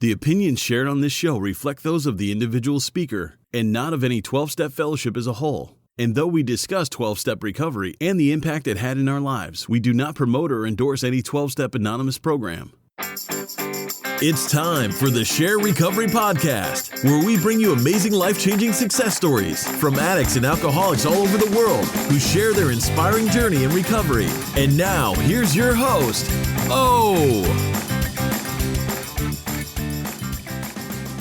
The opinions shared on this show reflect those of the individual speaker and not of any 12-Step Fellowship as a whole. And though we discuss 12-Step recovery and the impact it had in our lives, we do not promote or endorse any 12-Step Anonymous program. It's time for the Share Recovery Podcast, where we bring you amazing life-changing success stories from addicts and alcoholics all over the world who share their inspiring journey in recovery. And now, here's your host, O.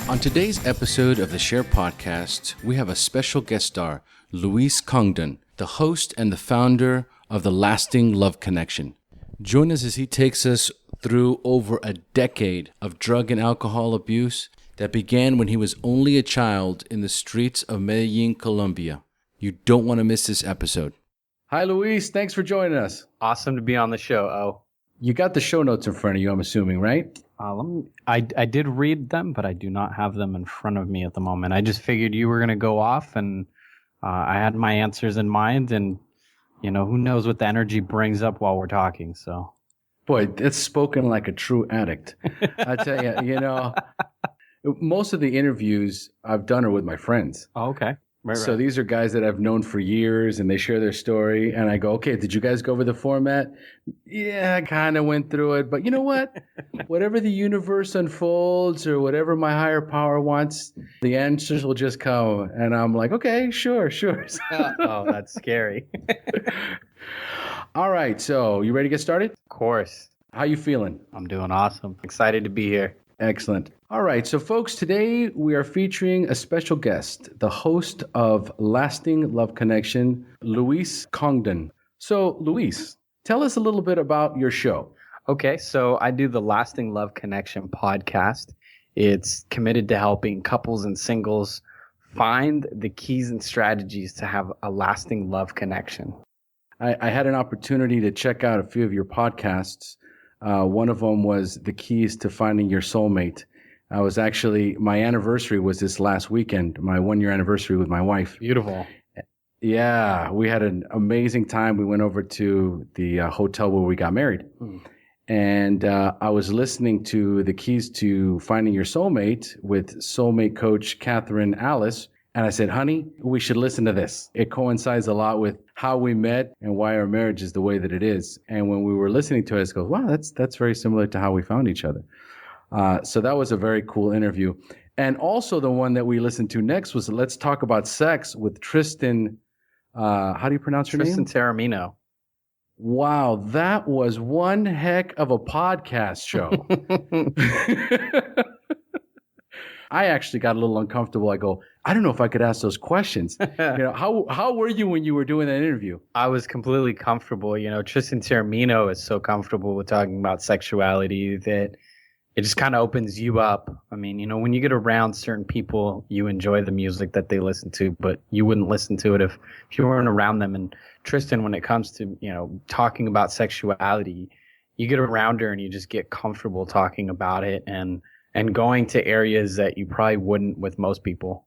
On today's episode of the Share Podcast, we have a special guest star, Luis Congdon, the host and the founder of the Lasting Love Connection. Join us as he takes us through over a decade of drug and alcohol abuse that began when he was only a child in the streets of Medellin, Colombia. You don't want to miss this episode. Hi, Luis. Thanks for joining us. Awesome to be on the show, O. You got the show notes in front of you, I'm assuming, right? I did read them, but I do not have them in front of me at the moment. I just figured you were going to go off, and I had my answers in mind, and, you know, who knows what the energy brings up while we're talking, so. Boy, it's spoken like a true addict. I tell you, most of the interviews I've done are with my friends. Oh, okay. Right. So these are guys that I've known for years, and they share their story. And I go, okay, did you guys go over the format? Yeah, I kind of went through it. But you know what? Whatever the universe unfolds or whatever my higher power wants, the answers will just come. And I'm like, okay, sure. Oh, that's scary. All right. So you ready to get started? Of course. How you feeling? I'm doing awesome. Excited to be here. Excellent. All right. So, folks, today we are featuring a special guest, the host of Lasting Love Connection, Luis Congdon. So, Luis, tell us a little bit about your show. Okay. So I do the Lasting Love Connection podcast. It's committed to helping couples and singles find the keys and strategies to have a lasting love connection. I had an opportunity to check out a few of your podcasts. One of them was The Keys to Finding Your Soulmate. My anniversary was this last weekend, my 1-year anniversary with my wife. Beautiful. Yeah, we had an amazing time. We went over to the hotel where we got married. And I was listening to The Keys to Finding Your Soulmate with soulmate coach Catherine Alice. And I said, honey, we should listen to this. It coincides a lot with how we met and why our marriage is the way that it is. And when we were listening to it, I go, wow, that's very similar to how we found each other. So that was a very cool interview. And also the one that we listened to next was Let's Talk About Sex with Tristan. How do you pronounce your name? Tristan Taormino. Wow, that was one heck of a podcast show. I actually got a little uncomfortable. I go, I don't know if I could ask those questions. How were you when you were doing that interview? I was completely comfortable. Tristan Taormino is so comfortable with talking about sexuality that it just kind of opens you up. I mean, when you get around certain people, you enjoy the music that they listen to, but you wouldn't listen to it if you weren't around them. And Tristan, when it comes to, talking about sexuality, you get around her and you just get comfortable talking about it and going to areas that you probably wouldn't with most people.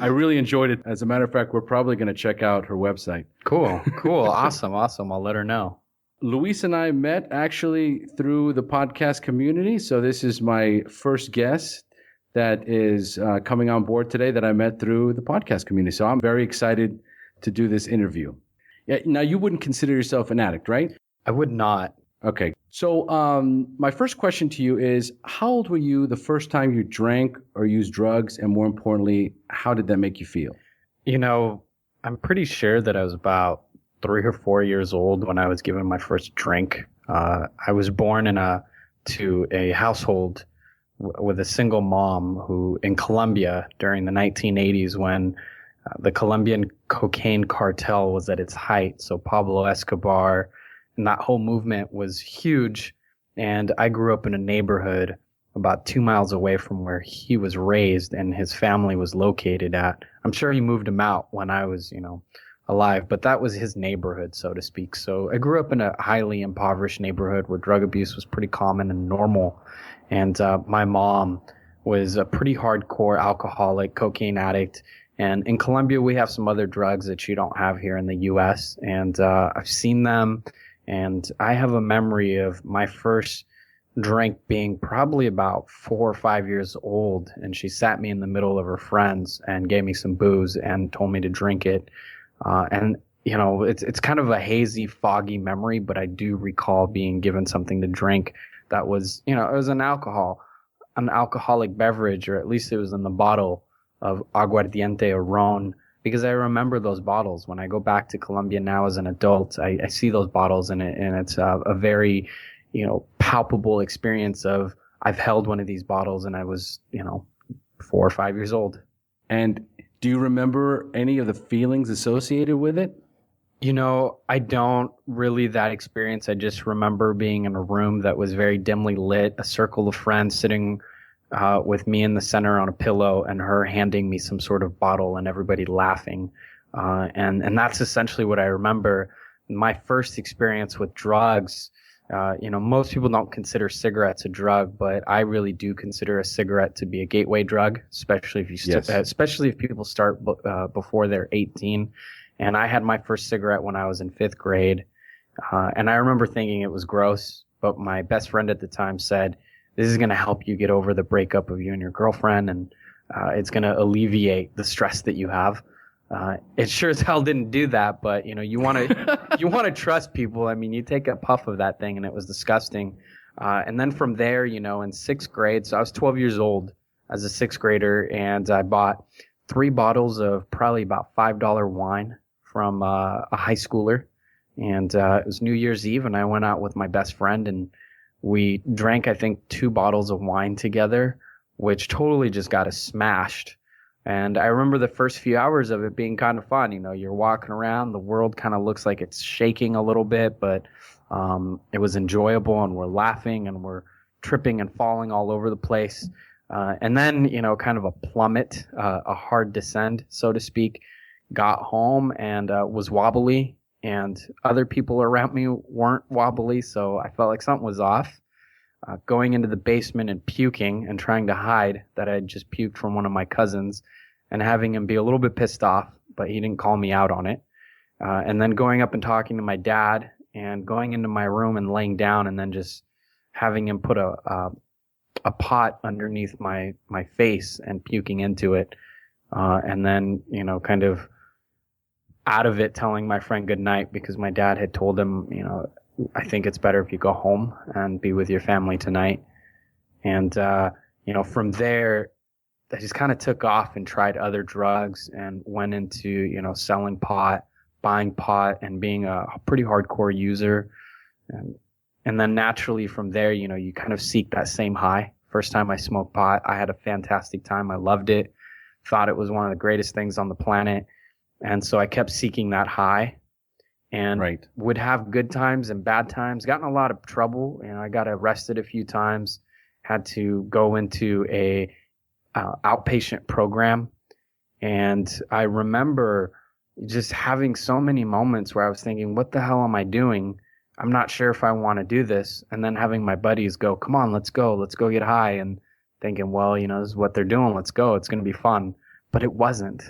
I really enjoyed it. As a matter of fact, we're probably going to check out her website. Cool. Awesome. I'll let her know. Luis and I met actually through the podcast community. So this is my first guest that is coming on board today that I met through the podcast community. So I'm very excited to do this interview. Yeah, now, you wouldn't consider yourself an addict, right? I would not. Okay. So my first question to you is, how old were you the first time you drank or used drugs? And more importantly, how did that make you feel? I'm pretty sure that I was about 3 or 4 years old when I was given my first drink. I was born to a household with a single mom who, in Colombia during the 1980s, when the Colombian cocaine cartel was at its height. So Pablo Escobar and that whole movement was huge. And I grew up in a neighborhood about 2 miles away from where he was raised and his family was located at. I'm sure he moved him out when I was, alive, but that was his neighborhood, so to speak. So I grew up in a highly impoverished neighborhood where drug abuse was pretty common and normal. And my mom was a pretty hardcore alcoholic, cocaine addict. And in Colombia, we have some other drugs that you don't have here in the U.S. And I've seen them. And I have a memory of my first drink being probably about 4 or 5 years old, and she sat me in the middle of her friends and gave me some booze and told me to drink it. And it's kind of a hazy, foggy memory, but I do recall being given something to drink that was, it was an alcoholic beverage, or at least it was in the bottle of aguardiente or ron, because I remember those bottles. When I go back to Colombia now as an adult, I see those bottles, and it's a very, palpable experience of I've held one of these bottles and I was, 4 or 5 years old. And do you remember any of the feelings associated with it? I don't really that experience. I just remember being in a room that was very dimly lit, a circle of friends sitting with me in the center on a pillow, and her handing me some sort of bottle and everybody laughing. And that's essentially what I remember. My first experience with drugs, most people don't consider cigarettes a drug, but I really do consider a cigarette to be a gateway drug, especially if especially if people start before they're 18. And I had my first cigarette when I was in 5th grade. And I remember thinking it was gross, but my best friend at the time said, this is going to help you get over the breakup of you and your girlfriend, and it's going to alleviate the stress that you have. It sure as hell didn't do that, but you want to trust people. I mean, you take a puff of that thing and it was disgusting. And then from there, in 6th grade, so I was 12 years old as a 6th grader, and I bought 3 bottles of probably about $5 wine from a high schooler. And it was New Year's Eve, and I went out with my best friend, and we drank, I think, 2 bottles of wine together, which totally just got us smashed. And I remember the first few hours of it being kind of fun. You're walking around, the world kind of looks like it's shaking a little bit, but it was enjoyable, and we're laughing and we're tripping and falling all over the place. And then, kind of a plummet, a hard descend, so to speak. Got home and was wobbly, and other people around me weren't wobbly, so I felt like something was off. Going into the basement and puking and trying to hide that I had just puked from one of my cousins, and having him be a little bit pissed off, but he didn't call me out on it. And then going up and talking to my dad, and going into my room and laying down, and then just having him put a pot underneath my face and puking into it. And then, kind of out of it telling my friend good night, because my dad had told him, I think it's better if you go home and be with your family tonight. And, from there, I just kind of took off and tried other drugs and went into, selling pot, buying pot, and being a pretty hardcore user. And then naturally from there, you kind of seek that same high. First time I smoked pot, I had a fantastic time. I loved it. Thought it was one of the greatest things on the planet. And so I kept seeking that high, and would have good times and bad times. Got in a lot of trouble. I got arrested a few times, had to go into a outpatient program. And I remember just having so many moments where I was thinking, what the hell am I doing? I'm not sure if I want to do this. And then having my buddies go, come on, let's go get high. And thinking, well, this is what they're doing. Let's go. It's going to be fun. But it wasn't.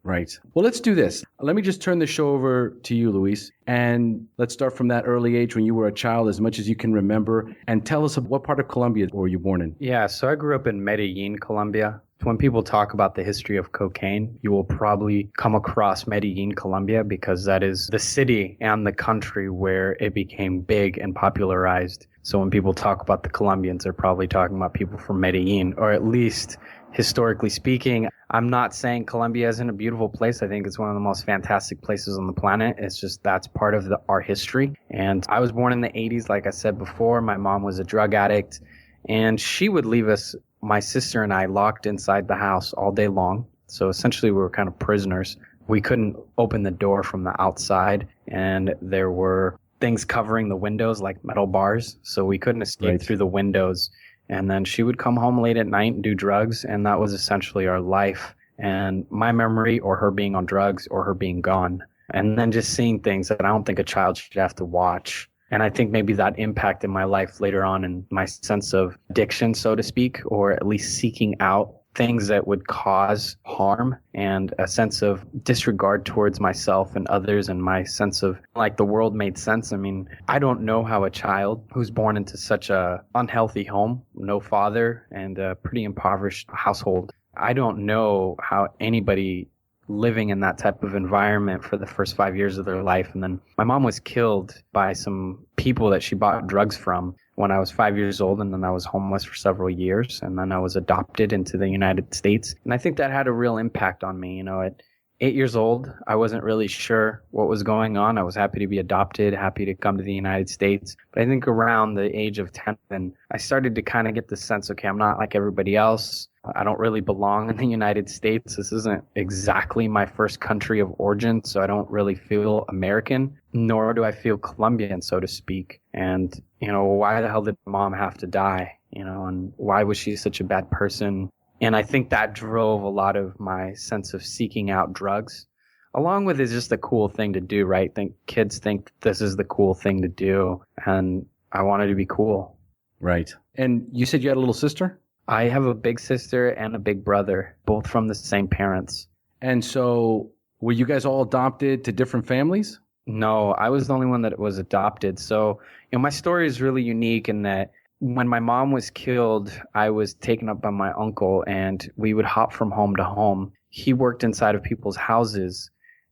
Right. Well, let's do this. Let me just turn the show over to you, Luis, and let's start from that early age when you were a child, as much as you can remember, and tell us what part of Colombia were you born in? Yeah, so I grew up in Medellin, Colombia. When people talk about the history of cocaine, you will probably come across Medellin, Colombia, because that is the city and the country where it became big and popularized. So when people talk about the Colombians, they're probably talking about people from Medellin, or at least historically speaking. I'm not saying Colombia isn't a beautiful place. I think it's one of the most fantastic places on the planet. It's just that's part of our history. And I was born in the 80s, like I said before. My mom was a drug addict, and she would leave us, my sister and I, locked inside the house all day long. So essentially we were kind of prisoners. We couldn't open the door from the outside, and there were things covering the windows like metal bars, so we couldn't escape through the windows. And then she would come home late at night and do drugs, and that was essentially our life. And my memory, or her being on drugs, or her being gone. And then just seeing things that I don't think a child should have to watch. And I think maybe that impacted my life later on, and my sense of addiction, so to speak, or at least seeking out things that would cause harm and a sense of disregard towards myself and others, and my sense of like the world made sense. I mean, I don't know how a child who's born into such a unhealthy home, no father, and a pretty impoverished household, I don't know how anybody living in that type of environment for the first 5 years of their life. And then my mom was killed by some people that she bought drugs from when I was 5 years old, and then I was homeless for several years, and then I was adopted into the United States. And I think that had a real impact on me. You know, at 8 years old, I wasn't really sure what was going on. I was happy to be adopted, happy to come to the United States. But I think around the age of 10, then I started to kind of get the sense, okay, I'm not like everybody else. I don't really belong in the United States. This isn't exactly my first country of origin, so I don't really feel American, nor do I feel Colombian, so to speak. And, you know, why the hell did mom have to die? You know, and why was she such a bad person? And I think that drove a lot of my sense of seeking out drugs, along with it's just a cool thing to do, right? Kids think this is the cool thing to do, and I wanted to be cool. Right. And you said you had a little sister? I have a big sister and a big brother, both from the same parents. And so were you guys all adopted to different families? No, I was the only one that was adopted. So, you know, my story is really unique in that when my mom was killed, I was taken up by my uncle, and we would hop from home to home. He worked inside of people's houses,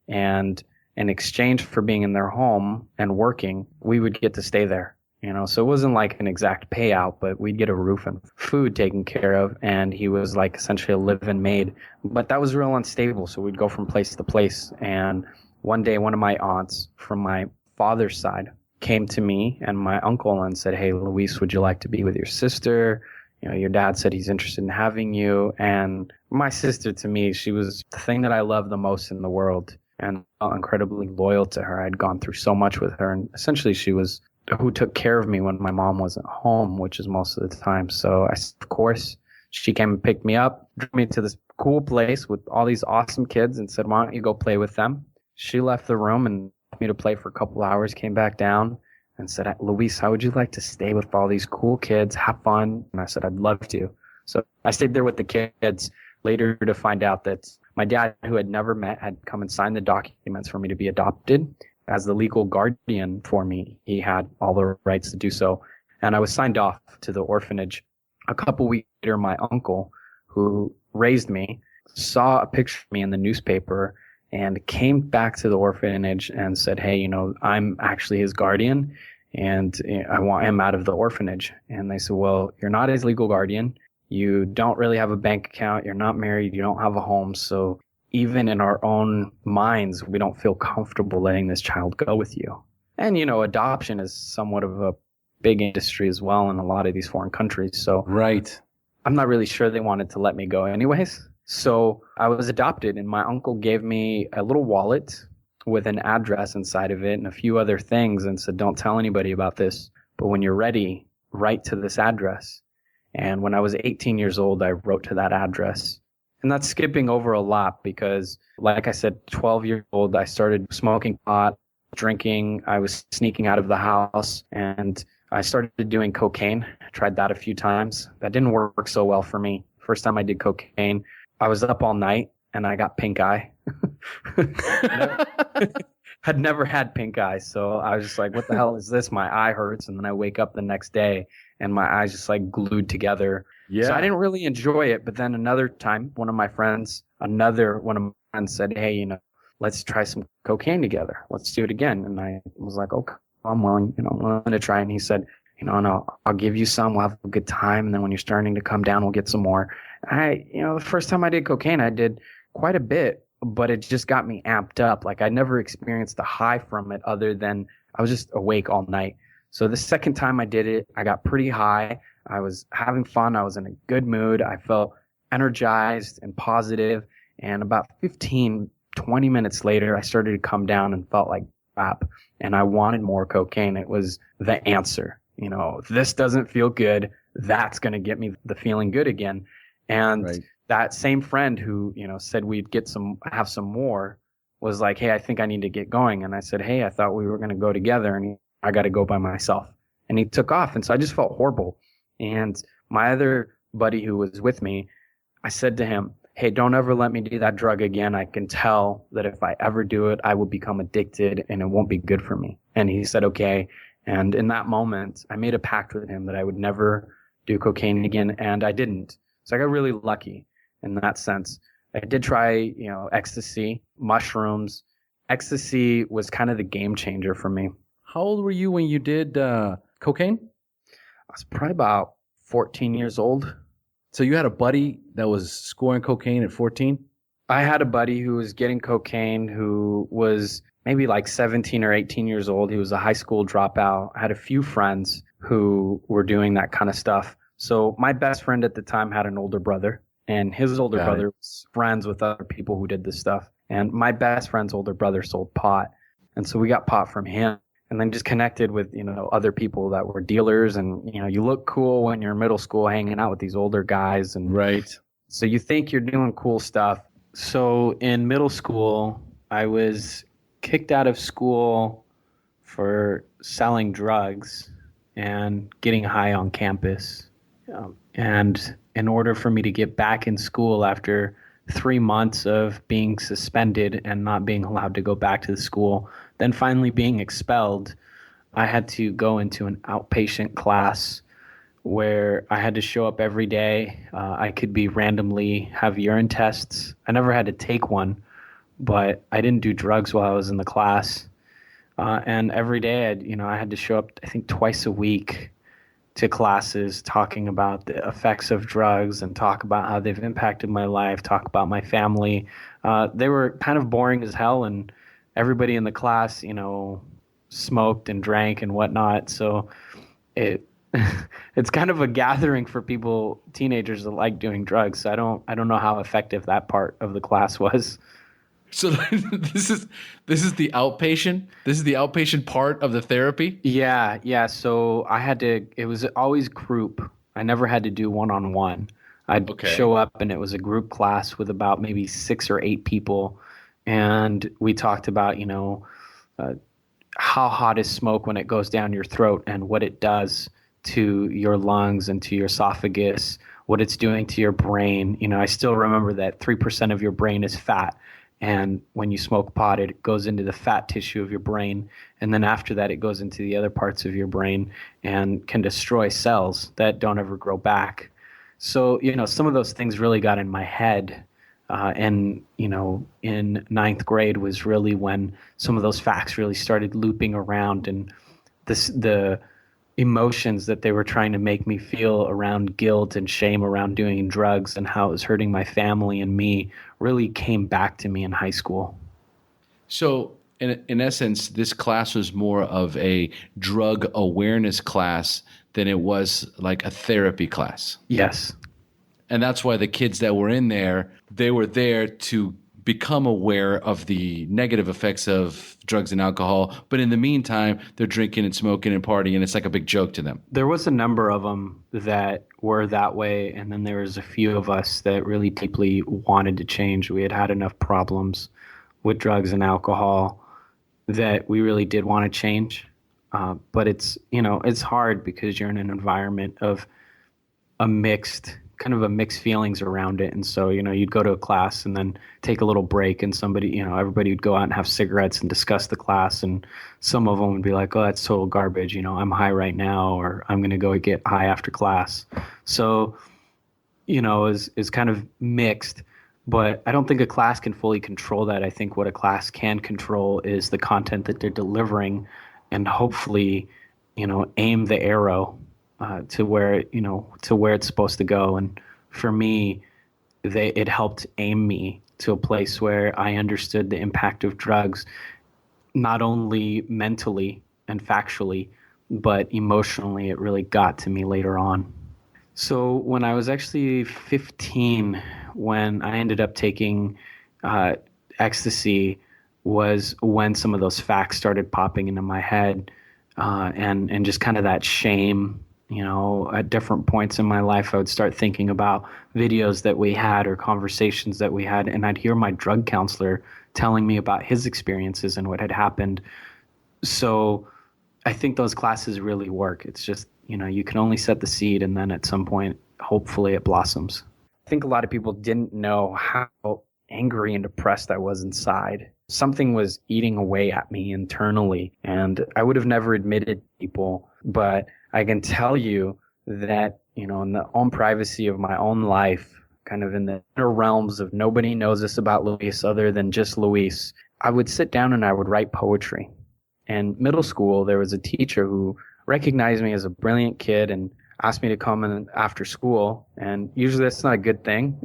and in exchange for being in their home and working, we would get to stay there. You know, so it wasn't like an exact payout, but we'd get a roof and food taken care of, and he was like essentially a live-in maid. But that was real unstable, so we'd go from place to place. And one day, one of my aunts from my father's side came to me and my uncle and said, "Hey, Luis, would you like to be with your sister? You know, your dad said he's interested in having you." And my sister, to me, she was the thing that I love the most in the world, and incredibly loyal to her. I'd gone through so much with her, and essentially she was who took care of me when my mom wasn't home, which is most of the time. So of course, she came and picked me up, drove me to this cool place with all these awesome kids and said, "Why don't you go play with them?" She left the room and left me to play for a couple hours, came back down and said, "Luis, how would you like to stay with all these cool kids, have fun?" And I said, "I'd love to." So I stayed there with the kids, later to find out that my dad, who had never met, had come and signed the documents for me to be adopted. As the legal guardian for me, he had all the rights to do so. And I was signed off to the orphanage. A couple weeks later, my uncle, who raised me, saw a picture of me in the newspaper and came back to the orphanage and said, "Hey, you know, I'm actually his guardian, and I want him out of the orphanage." And they said, "Well, you're not his legal guardian. You don't really have a bank account. You're not married. You don't have a home. So even in our own minds, we don't feel comfortable letting this child go with you." And, you know, adoption is somewhat of a big industry as well in a lot of these foreign countries. So right. I'm not really sure they wanted to let me go anyways. So I was adopted, and my uncle gave me a little wallet with an address inside of it and a few other things and said, "Don't tell anybody about this, but when you're ready, write to this address." And when I was 18 years old, I wrote to that address. And that's skipping over a lot because, like I said, 12 years old, I started smoking pot, drinking. I was sneaking out of the house, and I started doing cocaine. I tried that a few times. That didn't work so well for me. First time I did cocaine, I was up all night and I got pink eye. Had never had pink eye. So I was just like, what the hell is this? My eye hurts. And then I wake up the next day and my eyes just like glued together. Yeah. So I didn't really enjoy it. But then another time, one of my friends said, "Hey, you know, let's try some cocaine together. Let's do it again." And I was like, "Okay, I'm willing, you know, I'm willing to try." And he said, "You know, no, I'll give you some. We'll have a good time. And then when you're starting to come down, we'll get some more." The first time I did cocaine, I did quite a bit, but it just got me amped up. Like I never experienced a high from it other than I was just awake all night. So the second time I did it, I got pretty high. I was having fun. I was in a good mood. I felt energized and positive. And about 15, 20 minutes later, I started to come down and felt like crap. And I wanted more cocaine. It was the answer. You know, if this doesn't feel good, that's going to get me the feeling good again. And Right. That same friend who, you know, said we'd have some more was like, "Hey, I think I need to get going." And I said, "Hey, I thought we were going to go together, and I got to go by myself." And he took off. And so I just felt horrible. And my other buddy who was with me, I said to him, hey, don't ever let me do that drug again. I can tell that if I ever do it, I will become addicted and it won't be good for me. And he said, okay. And in that moment, I made a pact with him that I would never do cocaine again, and I didn't. So I got really lucky in that sense. I did try, ecstasy, mushrooms. Ecstasy was kind of the game changer for me. How old were you when you did cocaine? I was probably about 14 years old. So you had a buddy that was scoring cocaine at 14? I had a buddy who was getting cocaine who was maybe like 17 or 18 years old. He was a high school dropout. I had a few friends who were doing that kind of stuff. So my best friend at the time had an older brother, and his older brother was friends with other people who did this stuff. And my best friend's older brother sold pot. And so we got pot from him. And then just connected with, other people that were dealers. And, you look cool when you're in middle school hanging out with these older guys. And right. So you think you're doing cool stuff. So in middle school, I was kicked out of school for selling drugs and getting high on campus. And in order for me to get back in school after 3 months of being suspended and not being allowed to go back to the school, then finally being expelled, I had to go into an outpatient class where I had to show up every day. I could be randomly have urine tests. I never had to take one, but I didn't do drugs while I was in the class. And every day, I had to show up, I think, twice a week to classes talking about the effects of drugs and talk about how they've impacted my life, talk about my family. They were kind of boring as hell, and everybody in the class, smoked and drank and whatnot. So it's kind of a gathering for people, teenagers that like doing drugs. So I don't know how effective that part of the class was. So this is the outpatient. This is the outpatient part of the therapy. Yeah. So it was always group. I never had to do one-on-one. I'd show up and it was a group class with about maybe 6 or 8 people. And we talked about, how hot is smoke when it goes down your throat and what it does to your lungs and to your esophagus, what it's doing to your brain. I still remember that 3% of your brain is fat. And when you smoke pot, it goes into the fat tissue of your brain. And then after that, it goes into the other parts of your brain and can destroy cells that don't ever grow back. So, some of those things really got in my head. And in 9th grade was really when some of those facts really started looping around, and the emotions that they were trying to make me feel around guilt and shame around doing drugs and how it was hurting my family and me really came back to me in high school. So in essence, this class was more of a drug awareness class than it was like a therapy class. Yes. And that's why the kids that were in there, they were there to become aware of the negative effects of drugs and alcohol. But in the meantime, they're drinking and smoking and partying, and it's like a big joke to them. There was a number of them that were that way. And then there was a few of us that really deeply wanted to change. We had enough problems with drugs and alcohol that we really did want to change. But it's hard because you're in an environment of mixed feelings around it. And so, you'd go to a class and then take a little break, and everybody would go out and have cigarettes and discuss the class. And some of them would be like, oh, that's total garbage. I'm high right now, or I'm going to go get high after class. So, is kind of mixed, but I don't think a class can fully control that. I think what a class can control is the content that they're delivering, and hopefully, aim the arrow to where it's supposed to go. And for me, it helped aim me to a place where I understood the impact of drugs, not only mentally and factually, but emotionally. It really got to me later on. So when I was actually 15, when I ended up taking ecstasy, was when some of those facts started popping into my head, and just kind of that shame. At different points in my life, I would start thinking about videos that we had or conversations that we had, and I'd hear my drug counselor telling me about his experiences and what had happened. So I think those classes really work. It's just, you can only set the seed, and then at some point, hopefully it blossoms. think a lot of people didn't know how angry and depressed I was inside. Something was eating away at me internally, and I would have never admitted to people, but I can tell you that, you know, in the own privacy of my own life, kind of in the inner realms of nobody knows this about Luis other than just Luis, I would sit down and I would write poetry. In middle school, there was a teacher who recognized me as a brilliant kid and asked me to come in after school. And usually that's not a good thing.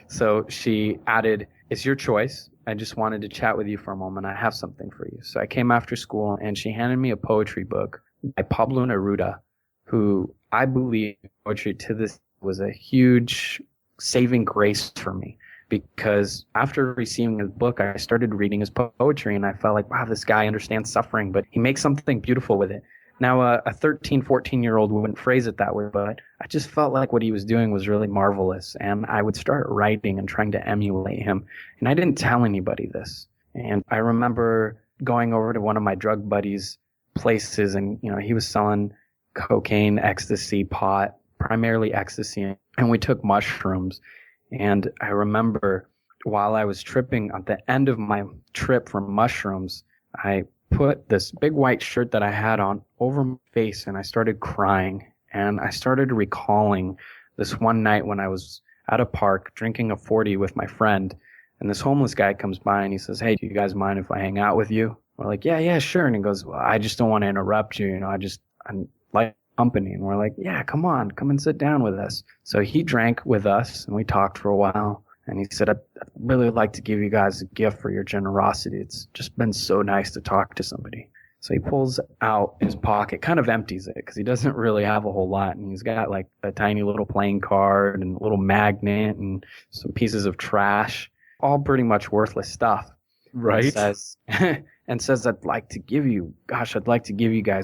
So she added, "It's your choice. I just wanted to chat with you for a moment. I have something for you." So I came after school and she handed me a poetry book by Pablo Neruda, who I believe poetry to this was a huge saving grace for me. Because after receiving his book, I started reading his poetry and I felt like, wow, this guy understands suffering, but he makes something beautiful with it. Now, a 13, 14-year-old wouldn't phrase it that way, but I just felt like what he was doing was really marvelous. And I would start writing and trying to emulate him. And I didn't tell anybody this. And I remember going over to one of my drug buddies' places and, you know, he was selling cocaine, ecstasy, pot, primarily ecstasy. And we took mushrooms. And I remember while I was tripping, at the end of my trip for mushrooms, I put this big white shirt that I had on over my face and I started crying. And I started recalling this one night when I was at a park drinking a 40 with my friend. And this homeless guy comes by and he says, "Hey, do you guys mind if I hang out with you?" We're like, yeah, sure. And he goes, "Well, I just don't want to interrupt you. You know, I like company." And we're like, "Yeah, come on, come and sit down with us." So he drank with us and we talked for a while. And he said, "I'd really like to give you guys a gift for your generosity. It's just been so nice to talk to somebody." So he pulls out his pocket, kind of empties it because he doesn't really have a whole lot. And he's got like a tiny little playing card and a little magnet and some pieces of trash, all pretty much worthless stuff. Right. And says, "I'd like to give you guys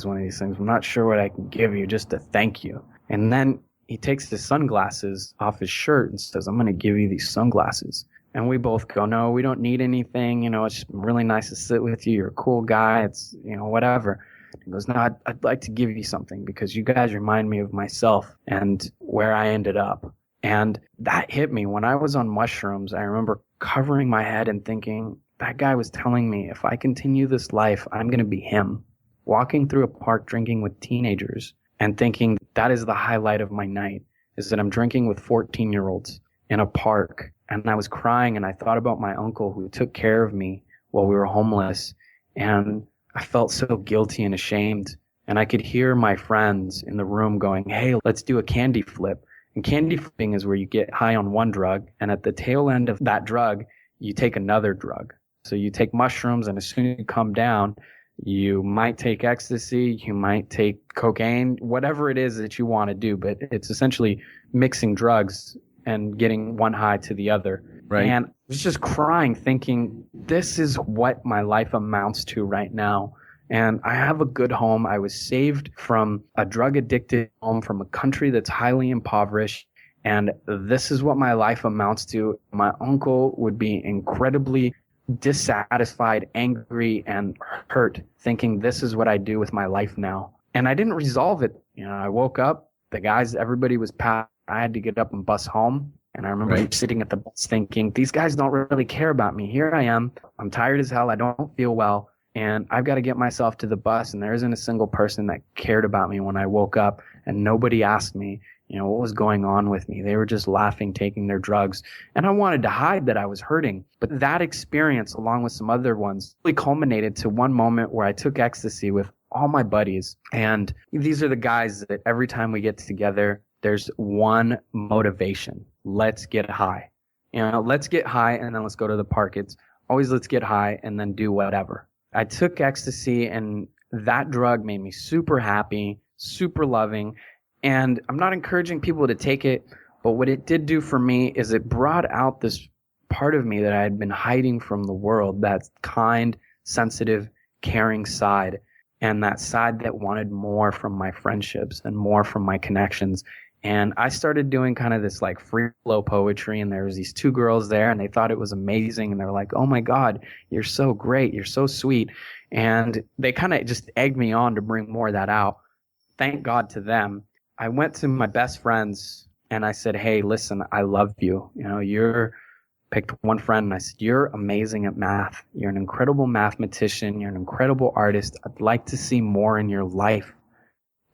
one of these things. I'm not sure what I can give you just to thank you." And then he takes his sunglasses off his shirt and says, "I'm going to give you these sunglasses." And we both go, "No, we don't need anything. You know, it's just really nice to sit with you. You're a cool guy. It's, you know, whatever." He goes, "No, I'd like to give you something because you guys remind me of myself and where I ended up." And that hit me. When I was on mushrooms, I remember covering my head and thinking, that guy was telling me if I continue this life, I'm going to be him. Walking through a park drinking with teenagers and thinking that is the highlight of my night, is that I'm drinking with 14-year-olds in a park. And I was crying and I thought about my uncle who took care of me while we were homeless. And I felt so guilty and ashamed. And I could hear my friends in the room going, "Hey, let's do a candy flip." And candy flipping is where you get high on one drug. And at the tail end of that drug, you take another drug. So you take mushrooms, and as soon as you come down, you might take ecstasy, you might take cocaine, whatever it is that you want to do. But it's essentially mixing drugs and getting one high to the other. Right. And I was just crying, thinking, this is what my life amounts to right now. And I have a good home. I was saved from a drug-addicted home, from a country that's highly impoverished. And this is what my life amounts to. My uncle would be incredibly dissatisfied, angry, and hurt, thinking this is what I do with my life now. And I didn't resolve it. You know, I woke up, everybody was packed. I had to get up and bus home. And I remember sitting at the bus thinking, these guys don't really care about me. Here I am. I'm tired as hell. I don't feel well. And I've got to get myself to the bus. And there isn't a single person that cared about me when I woke up. And nobody asked me, you know, what was going on with me. They were just laughing, taking their drugs. And I wanted to hide that I was hurting. But that experience, along with some other ones, really culminated to one moment where I took ecstasy with all my buddies. And these are the guys that every time we get together, there's one motivation. Let's get high. You know, let's get high and then let's go to the park. It's always let's get high and then do whatever. I took ecstasy and that drug made me super happy, super loving. And I'm not encouraging people to take it, but what it did do for me is it brought out this part of me that I had been hiding from the world, that kind, sensitive, caring side, and that side that wanted more from my friendships and more from my connections. And I started doing kind of this like free flow poetry, and there was these two girls there and they thought it was amazing. And they were like, "Oh my God, you're so great. You're so sweet." And they kind of just egged me on to bring more of that out. Thank God to them. I went to my best friend's and I said, hey, listen, I love you. Picked one friend and I said, you're amazing at math. You're an incredible mathematician. You're an incredible artist. I'd like to see more in your life.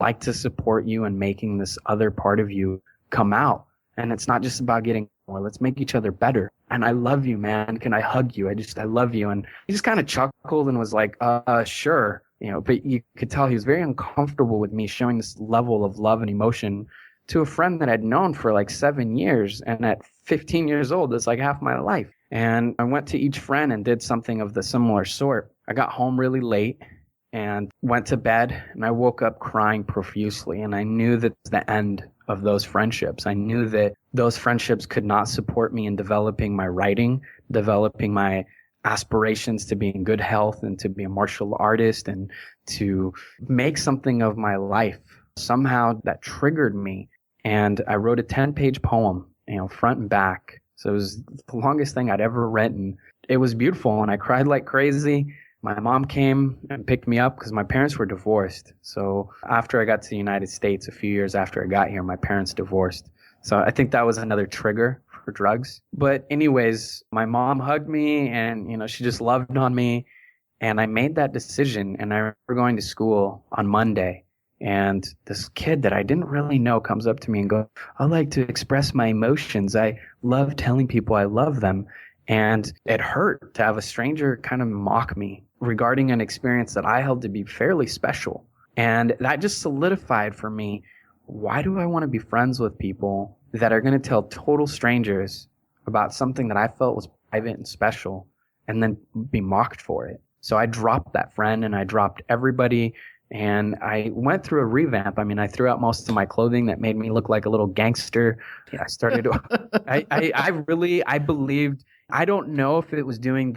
I'd like to support you in making this other part of you come out. And it's not just about getting more. Let's make each other better. And I love you, man. Can I hug you? I love you. And he just kind of chuckled and was like, sure. But you could tell he was very uncomfortable with me showing this level of love and emotion to a friend that I'd known for like 7 years. And at 15 years old, that's like half my life. And I went to each friend and did something of the similar sort. I got home really late and went to bed, and I woke up crying profusely. And I knew that was the end of those friendships. I knew that those friendships could not support me in developing my writing, developing my aspirations to be in good health and to be a martial artist and to make something of my life. Somehow that triggered me. And I wrote a 10-page poem, front and back. So it was the longest thing I'd ever written. It was beautiful, and I cried like crazy. My mom came and picked me up because my parents were divorced. So after I got to the United States, a few years after I got here, my parents divorced. So I think that was another trigger for drugs. But anyways, my mom hugged me, and, she just loved on me. And I made that decision, and I remember going to school on Monday. And this kid that I didn't really know comes up to me and goes, I like to express my emotions. I love telling people I love them. And it hurt to have a stranger kind of mock me regarding an experience that I held to be fairly special. And that just solidified for me, why do I want to be friends with people that are going to tell total strangers about something that I felt was private and special and then be mocked for it? So I dropped that friend and I dropped everybody. And I went through a revamp. I mean, I threw out most of my clothing that made me look like a little gangster. Yeah, I started to, I believed, I don't know if it was doing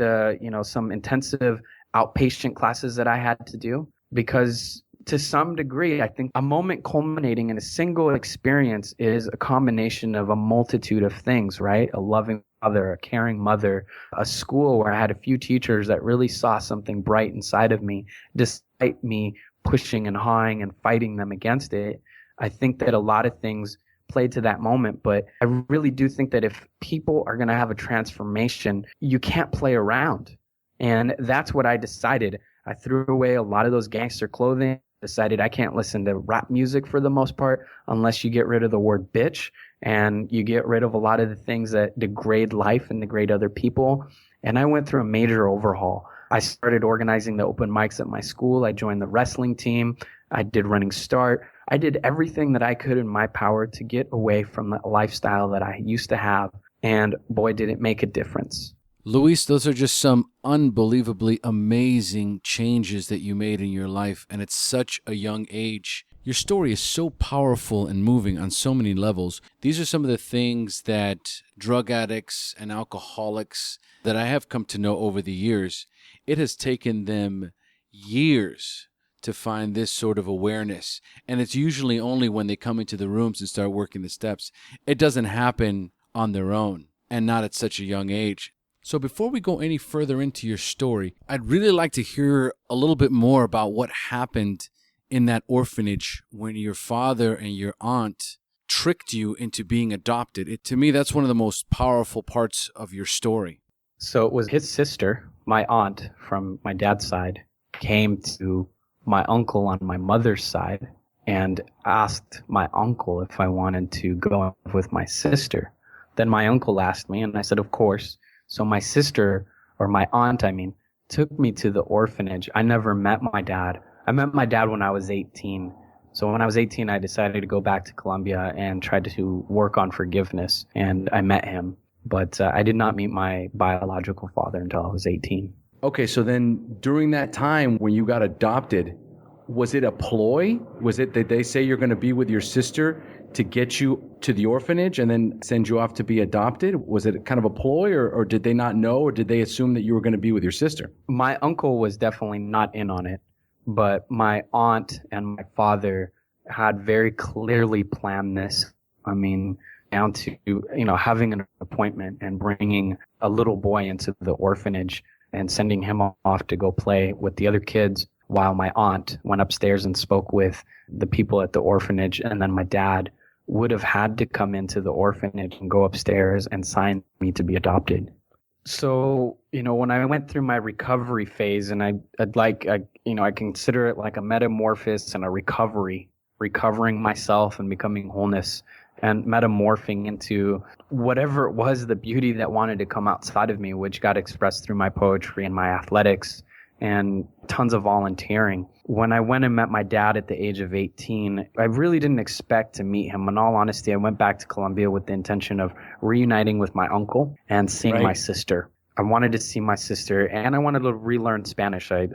some intensive outpatient classes that I had to do, because to some degree, I think a moment culminating in a single experience is a combination of a multitude of things, right? A loving mother, a caring mother, a school where I had a few teachers that really saw something bright inside of me, despite me pushing and hawing and fighting them against it. I think that a lot of things played to that moment, but I really do think that if people are going to have a transformation, you can't play around. And that's what I decided. I threw away a lot of those gangster clothing, decided I can't listen to rap music for the most part unless you get rid of the word bitch and you get rid of a lot of the things that degrade life and degrade other people. And I went through a major overhaul. I started organizing the open mics at my school. I joined the wrestling team. I did Running Start. I did everything that I could in my power to get away from the lifestyle that I used to have. And boy, did it make a difference. Luis, those are just some unbelievably amazing changes that you made in your life, and at such a young age. Your story is so powerful and moving on so many levels. These are some of the things that drug addicts and alcoholics that I have come to know over the years, it has taken them years to find this sort of awareness. And it's usually only when they come into the rooms and start working the steps. It doesn't happen on their own, and not at such a young age. So before we go any further into your story, I'd really like to hear a little bit more about what happened in that orphanage when your father and your aunt tricked you into being adopted. To me, that's one of the most powerful parts of your story. So it was his sister, my aunt from my dad's side, came to my uncle on my mother's side and asked my uncle if I wanted to go with my sister. Then my uncle asked me, and I said, of course. So my sister, or my aunt, took me to the orphanage. I never met my dad. I met my dad when I was 18. So when I was 18, I decided to go back to Colombia and try to work on forgiveness. And I met him. But I did not meet my biological father until I was 18. Okay, so then during that time when you got adopted, was it a ploy? Did they say you're going to be with your sister to get you to the orphanage and then send you off to be adopted? Was it kind of a ploy, or did they not know, or did they assume that you were going to be with your sister? My uncle was definitely not in on it, but my aunt and my father had very clearly planned this. I mean, down to, having an appointment and bringing a little boy into the orphanage and sending him off to go play with the other kids while my aunt went upstairs and spoke with the people at the orphanage. And then my dad would have had to come into the orphanage and go upstairs and sign me to be adopted. So, when I went through my recovery phase, and I consider it like a metamorphosis and a recovering myself and becoming wholeness and metamorphing into whatever it was, the beauty that wanted to come outside of me, which got expressed through my poetry and my athletics and tons of volunteering. When I went and met my dad at the age of 18, I really didn't expect to meet him. In all honesty, I went back to Colombia with the intention of reuniting with my uncle and seeing my sister. I wanted to see my sister, and I wanted to relearn Spanish. I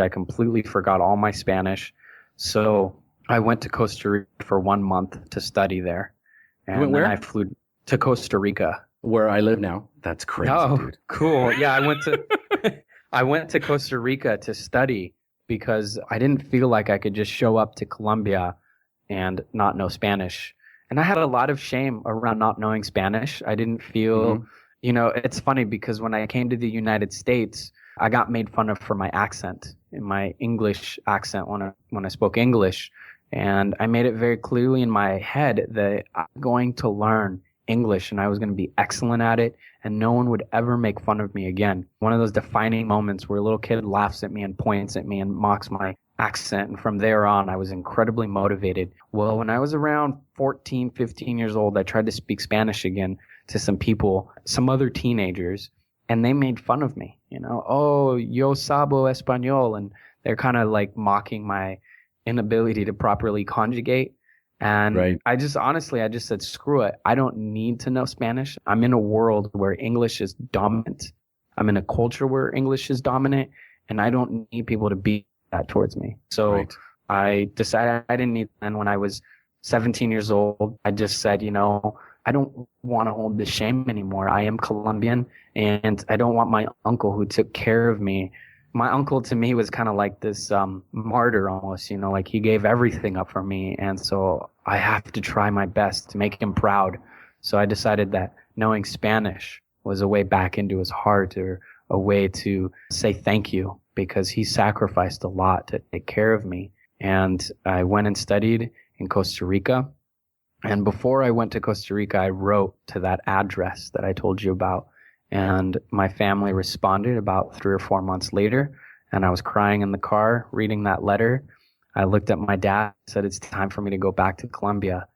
completely forgot all my Spanish. So I went to Costa Rica for 1 month to study there. And went where? then I flew to Costa Rica. Where I live now. That's crazy, dude. Cool. Yeah, I went to Costa Rica to study because I didn't feel like I could just show up to Colombia and not know Spanish. And I had a lot of shame around not knowing Spanish. I didn't feel, it's funny because when I came to the United States, I got made fun of for my accent, in my English accent when I spoke English. And I made it very clearly in my head that I'm going to learn English and I was going to be excellent at it and no one would ever make fun of me again. One of those defining moments where a little kid laughs at me and points at me and mocks my accent. And from there on, I was incredibly motivated. Well, when I was around 14, 15 years old, I tried to speak Spanish again to some people, some other teenagers, and they made fun of me, oh, yo sabo español. And they're kind of like mocking my inability to properly conjugate. And I just said, screw it. I don't need to know Spanish. I'm in a world where English is dominant. I'm in a culture where English is dominant, and I don't need people to be that towards me. So I decided I didn't need, and when I was 17 years old, I just said, I don't want to hold the shame anymore. I am Colombian, and I don't want my uncle who took care of me. My uncle to me was kind of like this martyr almost, like he gave everything up for me. And so I have to try my best to make him proud. So I decided that knowing Spanish was a way back into his heart, or a way to say thank you, because he sacrificed a lot to take care of me. And I went and studied in Costa Rica. And before I went to Costa Rica, I wrote to that address that I told you about. And my family responded about 3 or 4 months later, and I was crying in the car reading that letter. I looked at my dad and said, it's time for me to go back to Colombia.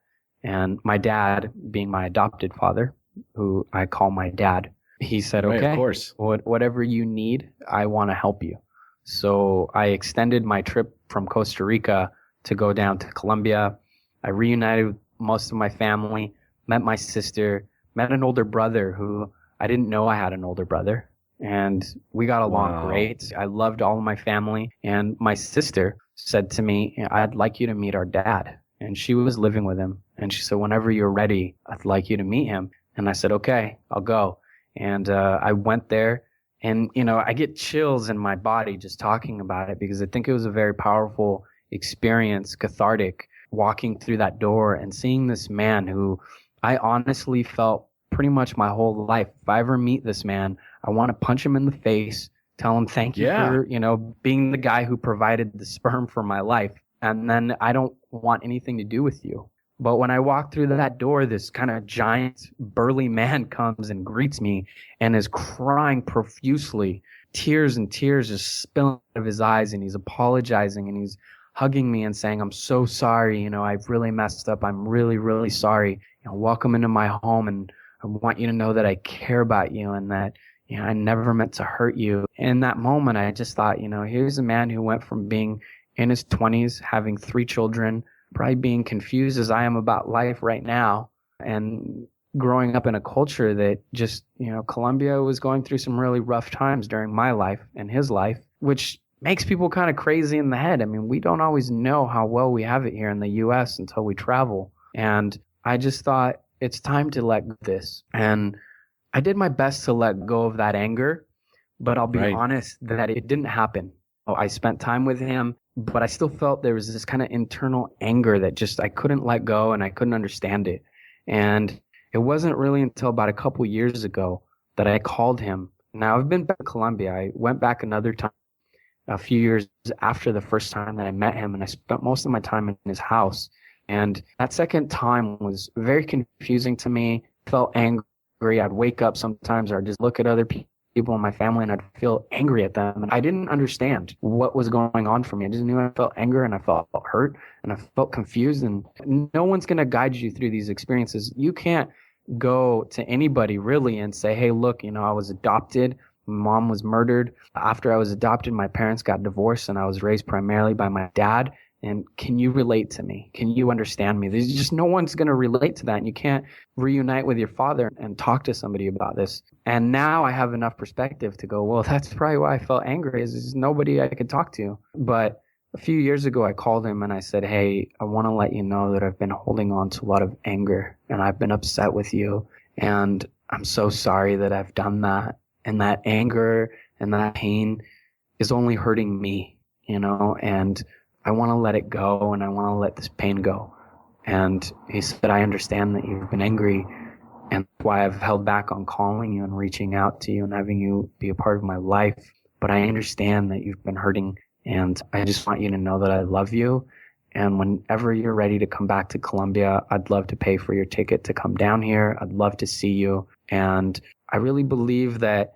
And my dad, being my adopted father, who I call my dad, he said, okay, of course. Whatever you need, I want to help you. So I extended my trip from Costa Rica to go down to Colombia. I reunited with most of my family, met my sister, met an older brother who I didn't know I had an older brother, and we got along great. I loved all of my family, and my sister said to me, I'd like you to meet our dad. And she was living with him, and she said, whenever you're ready, I'd like you to meet him. And I said, okay, I'll go. And I went there, and, I get chills in my body just talking about it, because I think it was a very powerful experience, cathartic, walking through that door and seeing this man who I honestly felt pretty much my whole life. If I ever meet this man, I want to punch him in the face, tell him thank you for, being the guy who provided the sperm for my life. And then I don't want anything to do with you. But when I walk through that door, this kind of giant, burly man comes and greets me and is crying profusely, tears and tears just spilling out of his eyes, and he's apologizing and he's hugging me and saying, I'm so sorry, I've really messed up. I'm really, really sorry. Welcome into my home, and I want you to know that I care about you and that, I never meant to hurt you. In that moment, I just thought, here's a man who went from being in his 20s, having 3 children, probably being confused as I am about life right now, and growing up in a culture that just, Colombia was going through some really rough times during my life and his life, which makes people kind of crazy in the head. I mean, we don't always know how well we have it here in the U.S. until we travel. And I just thought, it's time to let go of this. And I did my best to let go of that anger, but I'll be honest that it didn't happen. I spent time with him, but I still felt there was this kind of internal anger that just I couldn't let go, and I couldn't understand it. And it wasn't really until about a couple years ago that I called him. Now, I've been back to Colombia. I went back another time a few years after the first time that I met him, and I spent most of my time in his house. And that second time was very confusing to me. Felt angry. I'd wake up sometimes or I'd just look at other people in my family and I'd feel angry at them. And I didn't understand what was going on for me. I just knew I felt anger and I felt hurt and I felt confused. And no one's going to guide you through these experiences. You can't go to anybody really and say, hey, look, I was adopted. My mom was murdered. After I was adopted, my parents got divorced and I was raised primarily by my dad. And can you relate to me? Can you understand me? There's just no one's going to relate to that. And you can't reunite with your father and talk to somebody about this. And now I have enough perspective to go, well, that's probably why I felt angry, is there's nobody I could talk to. But a few years ago, I called him and I said, hey, I want to let you know that I've been holding on to a lot of anger and I've been upset with you. And I'm so sorry that I've done that. And that anger and that pain is only hurting me, and I want to let it go and I want to let this pain go. And he said, I understand that you've been angry and that's why I've held back on calling you and reaching out to you and having you be a part of my life. But I understand that you've been hurting and I just want you to know that I love you. And whenever you're ready to come back to Colombia, I'd love to pay for your ticket to come down here. I'd love to see you. And I really believe that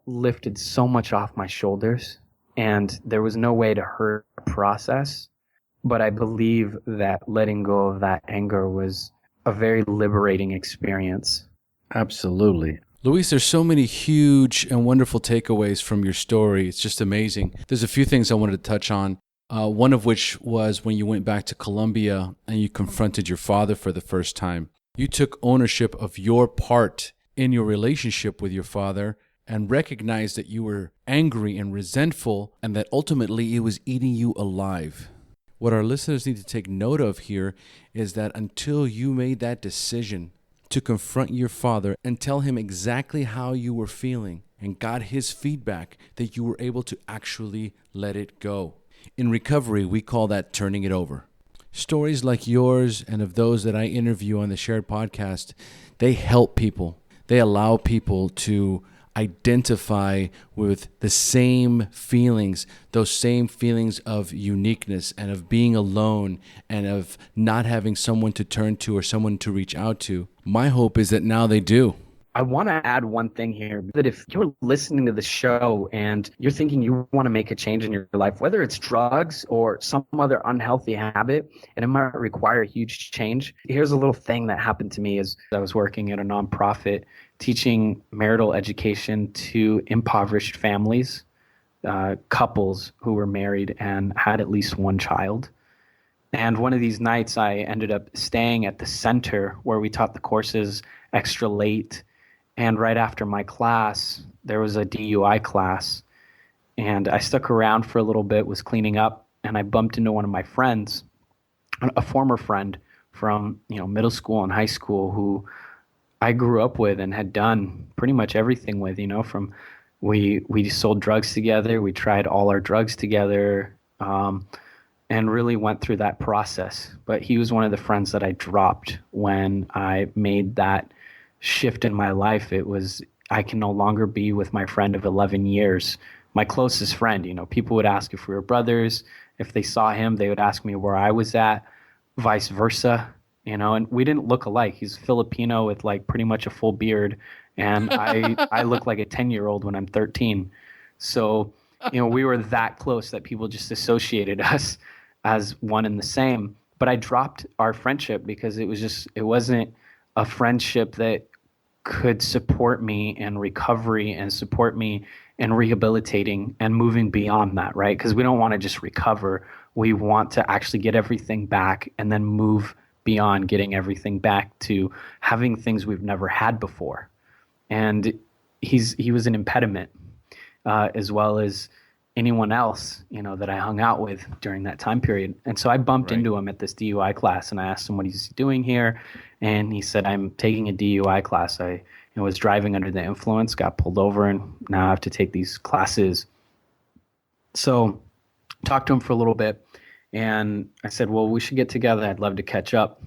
lifted so much off my shoulders. And there was no way to hurt the process. But I believe that letting go of that anger was a very liberating experience. Absolutely. Luis, there's so many huge and wonderful takeaways from your story. It's just amazing. There's a few things I wanted to touch on. One of which was when you went back to Colombia and you confronted your father for the first time. You took ownership of your part in your relationship with your father and recognized that you were angry and resentful and that ultimately it was eating you alive. What our listeners need to take note of here is that until you made that decision to confront your father and tell him exactly how you were feeling and got his feedback, that you were able to actually let it go. In recovery, we call that turning it over. Stories like yours and of those that I interview on the Shared Podcast, they help people. They allow people to identify with the same feelings, those same feelings of uniqueness and of being alone and of not having someone to turn to or someone to reach out to. My hope is that now they do. I want to add one thing here, that if you're listening to the show and you're thinking you want to make a change in your life, whether it's drugs or some other unhealthy habit, and it might require a huge change. Here's a little thing that happened to me as I was working at a nonprofit teaching marital education to impoverished families, couples who were married and had at least one child. And one of these nights I ended up staying at the center where we taught the courses extra late. And right after my class, there was a DUI class. And I stuck around for a little bit, was cleaning up, and I bumped into one of my friends, a former friend from middle school and high school who I grew up with and had done pretty much everything with, from we sold drugs together, we tried all our drugs together, and really went through that process. But he was one of the friends that I dropped when I made that shift in my life. It was, I can no longer be with my friend of 11 years, my closest friend. People would ask if we were brothers. If they saw him, they would ask me where I was at, vice versa. And we didn't look alike. He's Filipino with like pretty much a full beard. And I look like a 10-year-old when I'm 13. So, we were that close that people just associated us as one and the same. But I dropped our friendship because it wasn't a friendship that could support me in recovery and support me in rehabilitating and moving beyond that, right? Because we don't want to just recover. We want to actually get everything back and then move beyond getting everything back to having things we've never had before. And he was an impediment, as well as anyone else, that I hung out with during that time period. And so I bumped into him at this DUI class and I asked him what he's doing here. And he said, I'm taking a DUI class. I was driving under the influence, got pulled over, and now I have to take these classes. So talked to him for a little bit. And I said, well, we should get together. I'd love to catch up.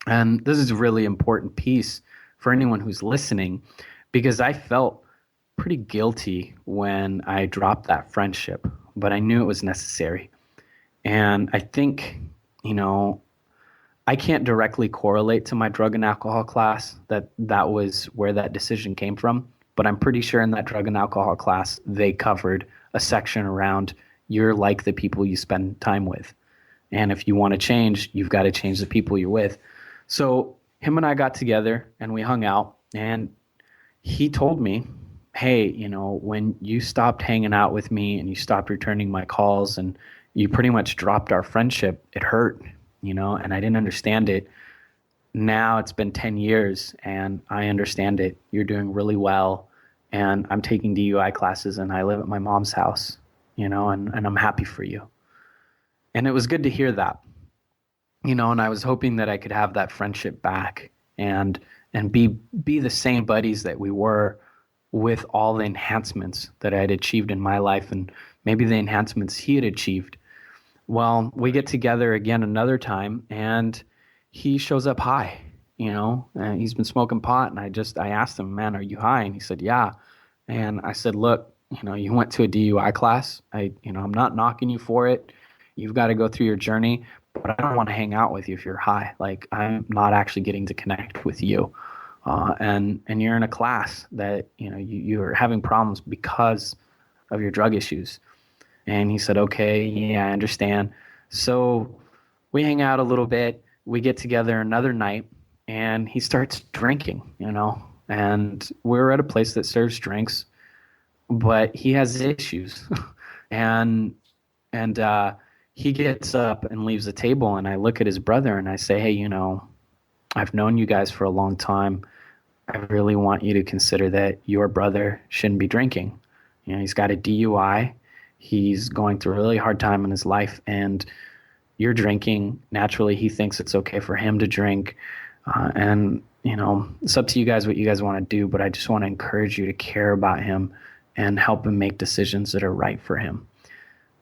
And this is a really important piece for anyone who's listening, because I felt pretty guilty when I dropped that friendship, but I knew it was necessary. And I think, I can't directly correlate to my drug and alcohol class that was where that decision came from, but I'm pretty sure in that drug and alcohol class they covered a section around you're like the people you spend time with. And if you want to change, you've got to change the people you're with. So him and I got together and we hung out, and he told me, hey, when you stopped hanging out with me and you stopped returning my calls and you pretty much dropped our friendship, it hurt, and I didn't understand it. Now it's been 10 years and I understand it. You're doing really well, and I'm taking DUI classes and I live at my mom's house, and I'm happy for you. And it was good to hear that, and I was hoping that I could have that friendship back and be the same buddies that we were, with all the enhancements that I had achieved in my life and maybe the enhancements he had achieved. Well, we get together again another time, and he shows up high, and he's been smoking pot. And I asked him, man, are you high? And he said, yeah. And I said, look, you went to a DUI class. I'm not knocking you for it. You've got to go through your journey, but I don't want to hang out with you if you're high. Like, I'm not actually getting to connect with you. And you're in a class that, you're having problems because of your drug issues. And he said, okay, yeah, I understand. So we hang out a little bit. We get together another night, and he starts drinking, and we're at a place that serves drinks, but he has issues. and he gets up and leaves the table, and I look at his brother and I say, hey, I've known you guys for a long time. I really want you to consider that your brother shouldn't be drinking. He's got a DUI. He's going through a really hard time in his life, and you're drinking. Naturally, he thinks it's okay for him to drink. And it's up to you guys what you guys want to do, but I just want to encourage you to care about him and help him make decisions that are right for him.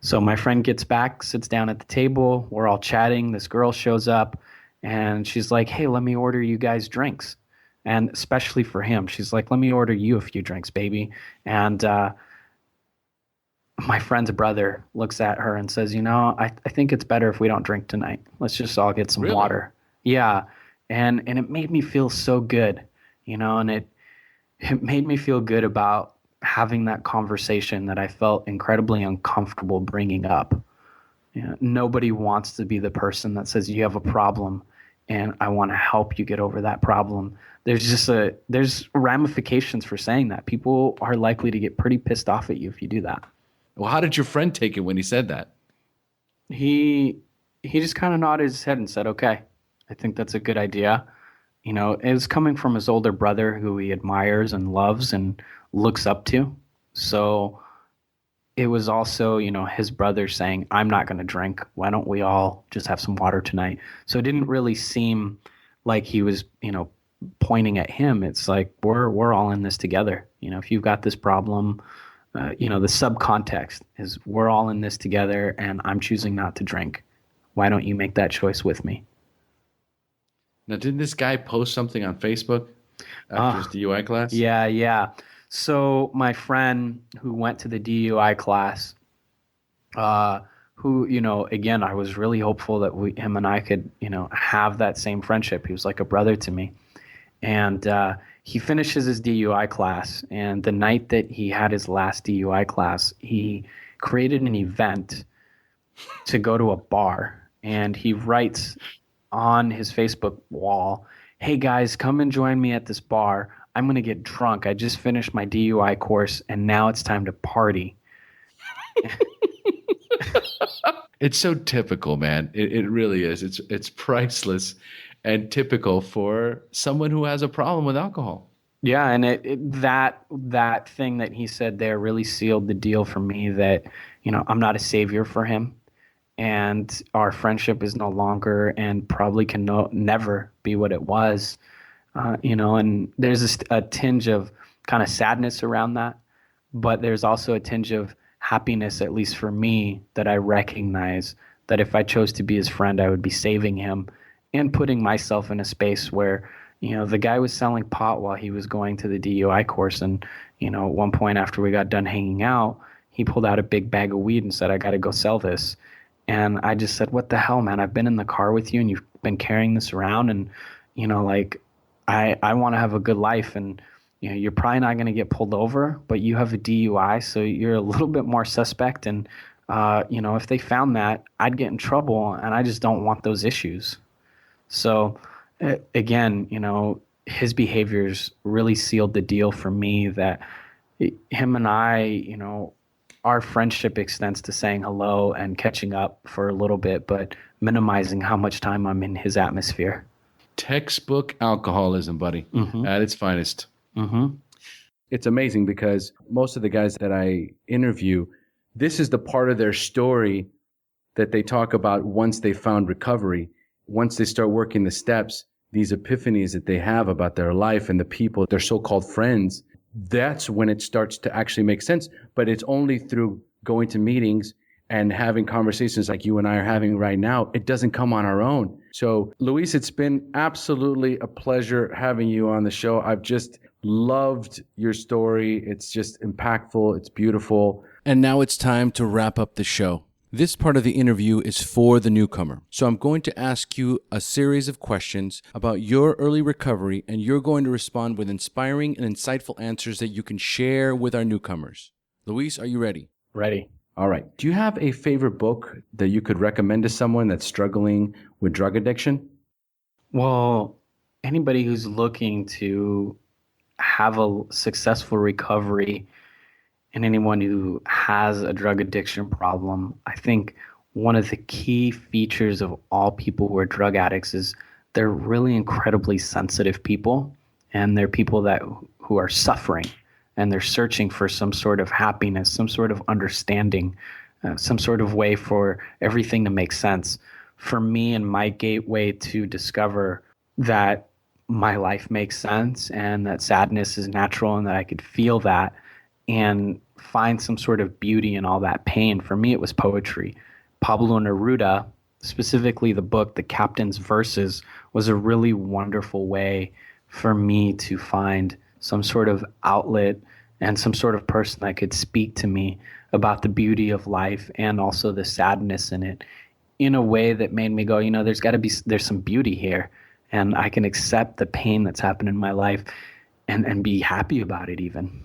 So my friend gets back, sits down at the table. We're all chatting. This girl shows up, and she's like, hey, let me order you guys drinks. And especially for him, she's like, let me order you a few drinks, baby. And my friend's brother looks at her and says, I think it's better if we don't drink tonight. Let's just all get some water. Yeah. And it made me feel so good, and it made me feel good about having that conversation that I felt incredibly uncomfortable bringing up. Nobody wants to be the person that says you have a problem and I want to help you get over that problem. There's ramifications for saying that. People are likely to get pretty pissed off at you if you do that. Well, how did your friend take it when he said that? He just kind of nodded his head and said, okay, I think that's a good idea. It was coming from his older brother who he admires and loves and looks up to. So it was also, his brother saying, I'm not going to drink. Why don't we all just have some water tonight? So it didn't really seem like he was, pointing at him. It's like, we're all in this together. If you've got this problem, the subcontext is we're all in this together and I'm choosing not to drink. Why don't you make that choice with me? Now, didn't this guy post something on Facebook after his DUI class? Yeah. So my friend who went to the DUI class, who, again, I was really hopeful that him and I could, have that same friendship. He was like a brother to me. And he finishes his DUI class. And the night that he had his last DUI class, he created an event to go to a bar. And he writes on his Facebook wall, hey guys, come and join me at this bar. I'm going to get drunk. I just finished my DUI course and now it's time to party. It's so typical, man. It really is. It's priceless and typical for someone who has a problem with alcohol. Yeah, and that thing that he said there really sealed the deal for me that, I'm not a savior for him. And our friendship is no longer and probably can never be what it was. And there's a tinge of kind of sadness around that, but there's also a tinge of happiness, at least for me, that I recognize that if I chose to be his friend, I would be saving him and putting myself in a space where, the guy was selling pot while he was going to the DUI course. And, at one point after we got done hanging out, he pulled out a big bag of weed and said, I got to go sell this. And I just said, what the hell, man? I've been in the car with you and you've been carrying this around, and, like, I want to have a good life, and, you're probably not going to get pulled over, but you have a DUI, so you're a little bit more suspect. And, if they found that, I'd get in trouble, and I just don't want those issues. So again, his behaviors really sealed the deal for me, that him and I, our friendship extends to saying hello and catching up for a little bit, but minimizing how much time I'm in his atmosphere. Textbook alcoholism, buddy, at its finest. Mm-hmm. It's amazing because most of the guys that I interview, this is the part of their story that they talk about once they found recovery. Once they start working the steps, these epiphanies that they have about their life and the people, their so-called friends, that's when it starts to actually make sense. But it's only through going to meetings and having conversations like you and I are having right now. It doesn't come on our own. So, Luis, it's been absolutely a pleasure having you on the show. I've just loved your story. It's just impactful. It's beautiful. And now it's time to wrap up the show. This part of the interview is for the newcomer. So I'm going to ask you a series of questions about your early recovery, and you're going to respond with inspiring and insightful answers that you can share with our newcomers. Luis, are you ready? Ready. All right. Do you have a favorite book that you could recommend to someone that's struggling with drug addiction? Well, anybody who's looking to have a successful recovery, and anyone who has a drug addiction problem, I think one of the key features of all people who are drug addicts is they're really incredibly sensitive people, and they're people who are suffering, and they're searching for some sort of happiness, some sort of understanding, some sort of way for everything to make sense. For me, and my gateway to discover that my life makes sense and that sadness is natural and that I could feel that and find some sort of beauty in all that pain, for me, it was poetry. Pablo Neruda, specifically the book, The Captain's Verses, was a really wonderful way for me to find some sort of outlet and some sort of person that could speak to me about the beauty of life and also the sadness in it, in a way that made me go, there's some beauty here, and I can accept the pain that's happened in my life and be happy about it even.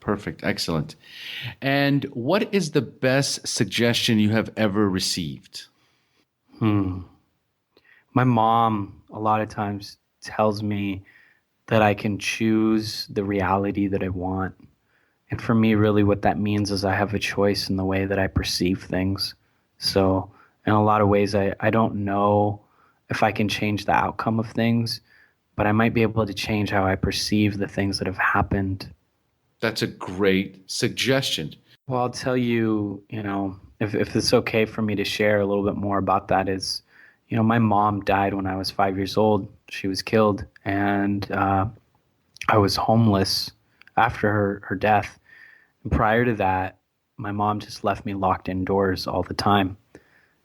Perfect. Excellent. And what is the best suggestion you have ever received? My mom a lot of times tells me that I can choose the reality that I want. And for me, really what that means is I have a choice in the way that I perceive things. So in a lot of ways, I don't know if I can change the outcome of things, but I might be able to change how I perceive the things that have happened. That's a great suggestion. Well, I'll tell you, if it's okay for me to share a little bit more about that is, my mom died when I was 5 years old. She was killed, and I was homeless after her death. And prior to that, my mom just left me locked indoors all the time.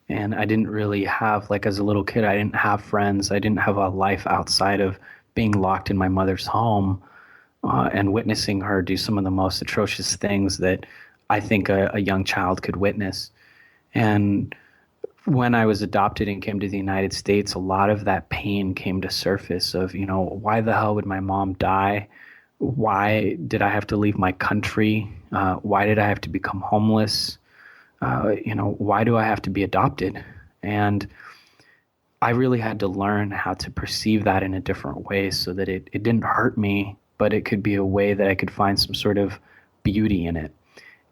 And I didn't really have, like as a little kid, I didn't have friends. I didn't have a life outside of being locked in my mother's home and witnessing her do some of the most atrocious things that I think a young child could witness. And when I was adopted and came to the United States, a lot of that pain came to surface of, why the hell would my mom die? Why did I have to leave my country? Why did I have to become homeless? Why do I have to be adopted? And I really had to learn how to perceive that in a different way so that it didn't hurt me, but it could be a way that I could find some sort of beauty in it.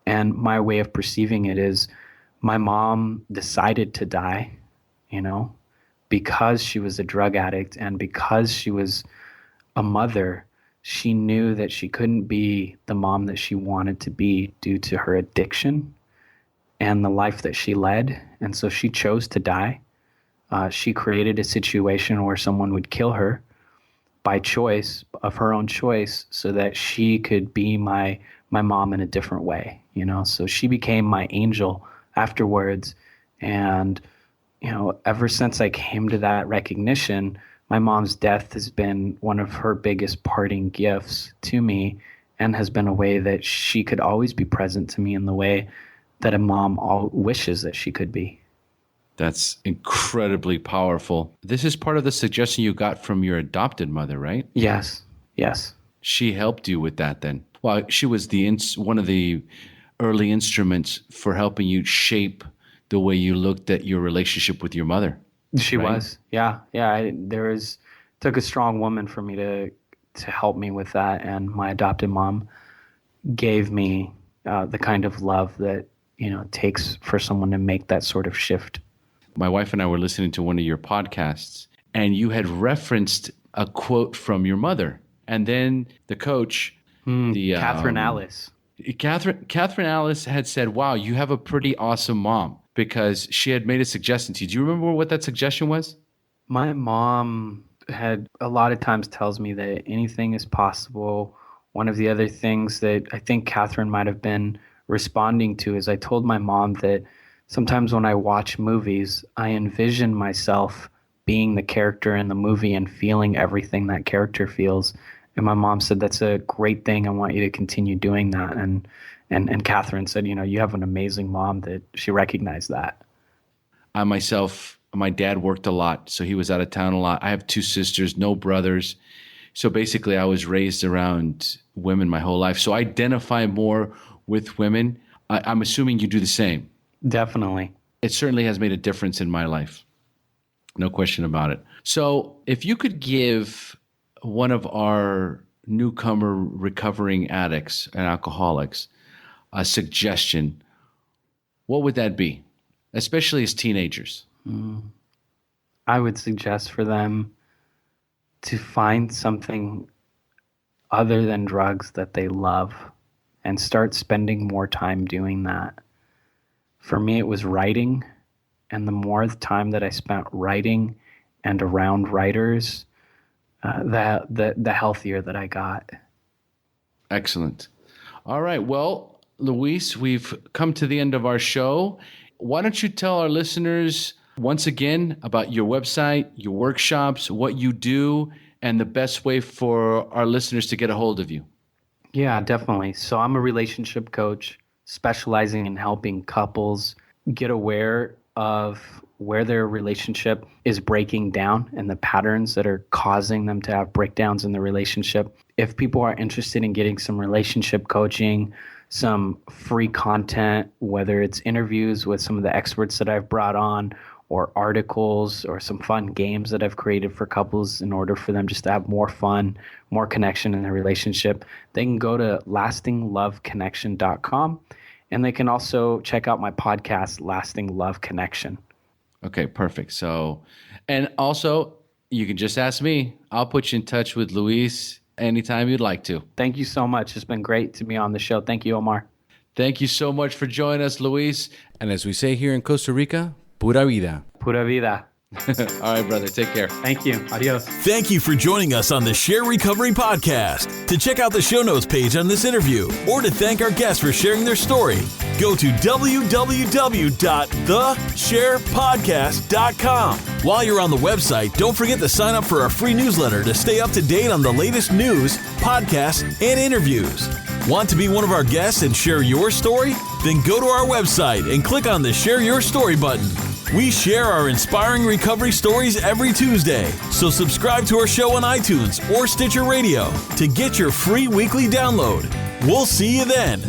And my way of perceiving it is my mom decided to die, because she was a drug addict and because she was a mother. She knew that she couldn't be the mom that she wanted to be due to her addiction and the life that she led. And so she chose to die. She created a situation where someone would kill her by choice, of her own choice, so that she could be my mom in a different way, So she became my angel afterwards. And, ever since I came to that recognition, my mom's death has been one of her biggest parting gifts to me, and has been a way that she could always be present to me in the way that a mom wishes that she could be. That's incredibly powerful. This is part of the suggestion you got from your adopted mother, right? Yes. Yes. She helped you with that then. Well, she was one of the early instruments for helping you shape the way you looked at your relationship with your mother. She right? was. Yeah. Yeah. Took a strong woman for me to help me with that. And my adopted mom gave me the kind of love that, it takes for someone to make that sort of shift. My wife and I were listening to one of your podcasts, and you had referenced a quote from your mother. And then the coach, Catherine Alice. Catherine Alice had said, wow, you have a pretty awesome mom, because she had made a suggestion to you. Do you remember what that suggestion was? My mom had a lot of times tells me that anything is possible. One of the other things that I think Catherine might have been responding to is I told my mom that sometimes when I watch movies, I envision myself being the character in the movie and feeling everything that character feels. And my mom said, that's a great thing. I want you to continue doing that. And Catherine said, you have an amazing mom, that she recognized that. I myself, my dad worked a lot, so he was out of town a lot. I have 2 sisters, no brothers. So basically I was raised around women my whole life. So I identify more with women. I'm assuming you do the same. Definitely. It certainly has made a difference in my life. No question about it. So if you could give one of our newcomer recovering addicts and alcoholics a suggestion, what would that be? Especially as teenagers. I would suggest for them to find something other than drugs that they love and start spending more time doing that. For me, it was writing, and the more time that I spent writing and around writers, the healthier that I got. Excellent. All right. Well, Luis, we've come to the end of our show. Why don't you tell our listeners once again about your website, your workshops, what you do, and the best way for our listeners to get a hold of you? Yeah, definitely. So I'm a relationship coach specializing in helping couples get aware of where their relationship is breaking down and the patterns that are causing them to have breakdowns in the relationship. If people are interested in getting some relationship coaching, some free content, whether it's interviews with some of the experts that I've brought on, or articles, or some fun games that I've created for couples in order for them just to have more fun, more connection in their relationship, they can go to lastingloveconnection.com, and they can also check out my podcast, Lasting Love Connection. Okay, perfect. So, and also, you can just ask me. I'll put you in touch with Luis anytime you'd like to. Thank you so much. It's been great to be on the show. Thank you, Omar. Thank you so much for joining us, Luis. And as we say here in Costa Rica, pura vida. Pura vida. All right, brother. Take care. Thank you. Adios. Thank you for joining us on the Share Recovery Podcast. To check out the show notes page on this interview, or to thank our guests for sharing their story, go to www.thesharepodcast.com. While you're on the website, don't forget to sign up for our free newsletter to stay up to date on the latest news, podcasts, and interviews. Want to be one of our guests and share your story? Then go to our website and click on the Share Your Story button. We share our inspiring recovery stories every Tuesday, so subscribe to our show on iTunes or Stitcher Radio to get your free weekly download. We'll see you then.